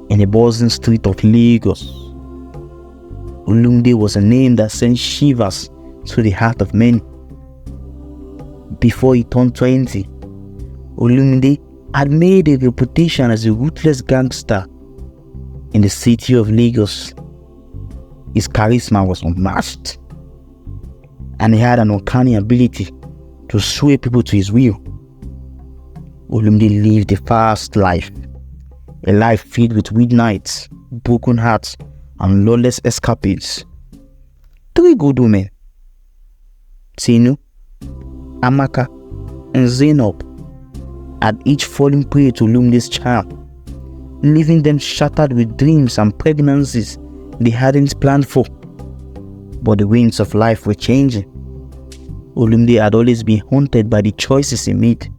in a buzzing street of Lagos. Olumide was a name that sent shivers to the heart of many. Before he turned 20, Olumide had made a reputation as a ruthless gangster in the city of Lagos. His charisma was unmatched, and he had an uncanny ability to sway people to his will. Olumide lived a fast life, a life filled with midnights, broken hearts, and lawless escapades. 3 good women, Tinu, Amaka, and Zainab, had each fallen prey to Olumide's charm, leaving them shattered with dreams and pregnancies they hadn't planned for. But the winds of life were changing. Olumide had always been haunted by the choices he made,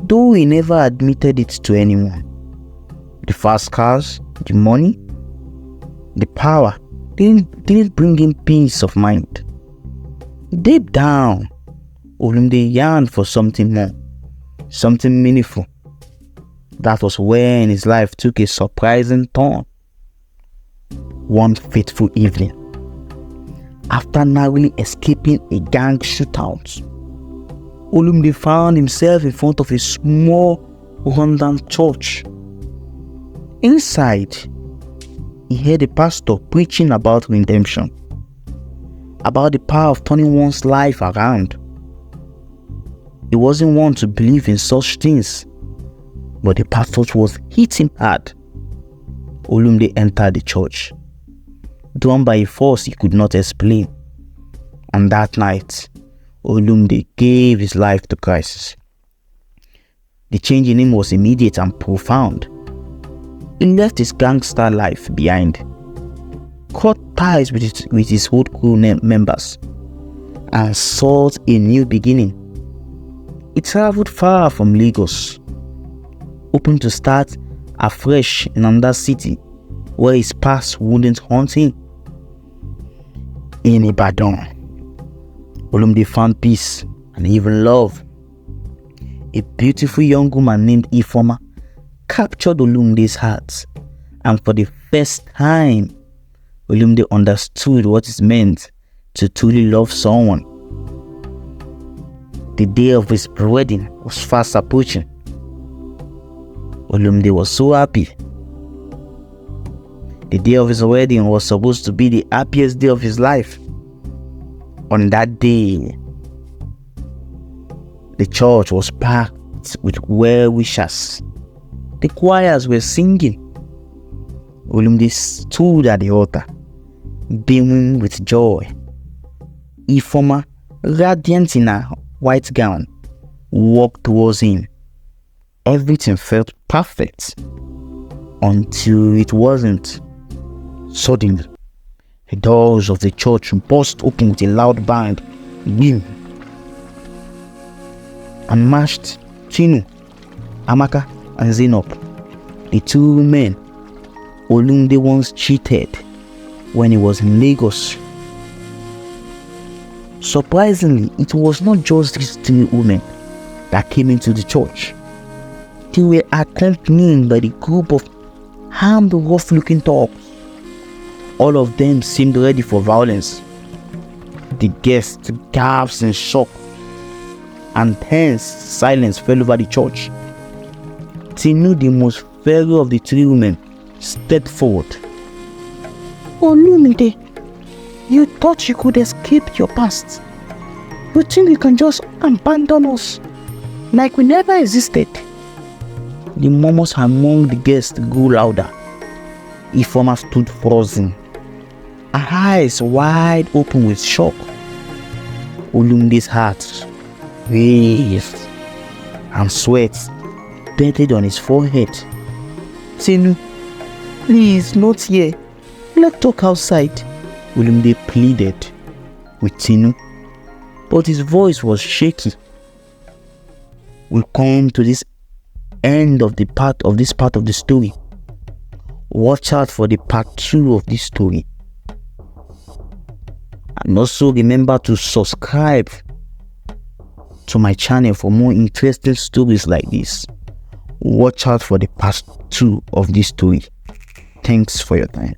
though he never admitted it to anyone. The fast cars, the money, the power didn't bring him peace of mind. Deep down, Olumide yearned for something more, something meaningful. That was when his life took a surprising turn. One fateful evening, after narrowly escaping a gang shootout, Olumide found himself in front of a small rundown church. Inside, he heard a pastor preaching about redemption, about the power of turning one's life around. He wasn't one to believe in such things, but the pastor was hitting hard. Olumide entered the church, drawn by a force he could not explain. And that night, Olumide gave his life to Christ. The change in him was immediate and profound. He left his gangster life behind, cut ties with his old crew members, and sought a new beginning. He traveled far from Lagos, hoping to start afresh in another city where his past wouldn't haunt him. In Ibadan, Olumide found peace and even love. A beautiful young woman named Ifoma captured Olumide's heart, and for the first time, Olumide understood what it meant to truly love someone. The day of his wedding was fast approaching. Olumide was so happy. The day of his wedding was supposed to be the happiest day of his life. On that day, the church was packed with well-wishers. The choirs were singing. Olumide stood at the altar, beaming with joy. Ifoma, radiant in her white gown, walked towards him. Everything felt perfect until it wasn't. Suddenly, the doors of the church burst open with a loud bang, boom, and mashed Tinu, Amaka, and Zainab, the 2 men Olumide once cheated when he was in Lagos. Surprisingly, it was not just these 3 women that came into the church. They were accompanied by the group of armed, rough-looking thugs. All of them seemed ready for violence. The guests gasped in shock, and tense silence fell over the church. Tinu, the most fairer of the 3 women, stepped forward. Olumide, you thought you could escape your past. You think you can just abandon us like we never existed? The murmurs among the guests grew louder. Ifoma stood frozen, her eyes wide open with shock. Olumide's heart raced, and sweat beaded on his forehead. Tinu, please, not here. Let's talk outside, Olumide pleaded with Tinu, but his voice was shaky. We'll come to this end of this part of the story. Watch out for the part 2 of this story. And also remember to subscribe to my channel for more interesting stories like this. watch out for the part 2 of this story. Thanks for your time.